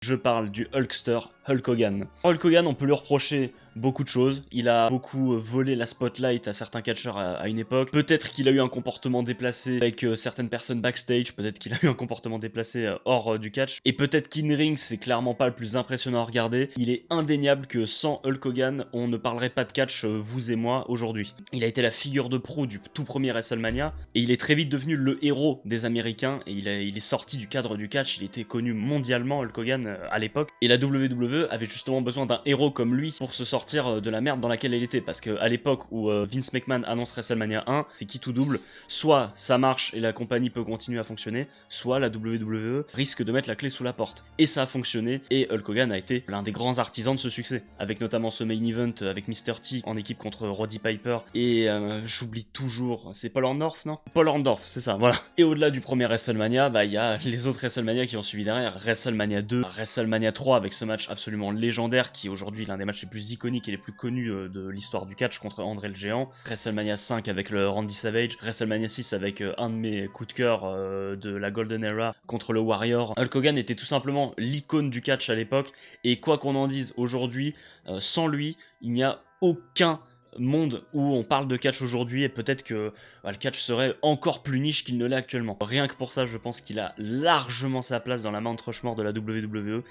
Je parle du Hulkster Hulk Hogan. Hulk Hogan, on peut lui reprocher beaucoup de choses. Il a beaucoup volé la spotlight à certains catcheurs à une époque. Peut-être qu'il a eu un comportement déplacé avec certaines personnes backstage. Peut-être qu'il a eu un comportement déplacé hors du catch. Et peut-être qu'in-ring, c'est clairement pas le plus impressionnant à regarder. Il est indéniable que sans Hulk Hogan, on ne parlerait pas de catch, vous et moi, aujourd'hui. Il a été la figure de proue du tout premier WrestleMania. Et il est très vite devenu le héros des Américains. Et il est sorti du cadre du catch. Il était connu mondialement, Hulk Hogan, à l'époque. Et la WWE avait justement besoin d'un héros comme lui pour se sortir de la merde dans laquelle elle était, parce que à l'époque où Vince McMahon annonce WrestleMania 1, c'est qui tout double, soit ça marche et la compagnie peut continuer à fonctionner, soit la WWE risque de mettre la clé sous la porte. Et ça a fonctionné, et Hulk Hogan a été l'un des grands artisans de ce succès, avec notamment ce main event avec Mr. T en équipe contre Roddy Piper, et j'oublie toujours, c'est Paul Orndorff, non? Paul Orndorff, c'est ça, voilà. Et au-delà du premier WrestleMania, bah il y a les autres WrestleMania qui ont suivi derrière, WrestleMania 2, WrestleMania 3 avec ce match absolument légendaire qui est aujourd'hui l'un des matchs les plus iconiques et les plus connus de l'histoire du catch contre André le Géant, WrestleMania 5 avec le Randy Savage, WrestleMania 6 avec un de mes coups de cœur de la Golden Era contre le Warrior. Hulk Hogan était tout simplement l'icône du catch à l'époque, et quoi qu'on en dise aujourd'hui, sans lui, il n'y a aucun monde où on parle de catch aujourd'hui, et peut-être que le catch serait encore plus niche qu'il ne l'est actuellement. Rien que pour ça, je pense qu'il a largement sa place dans la Mount Rushmore de la WWE.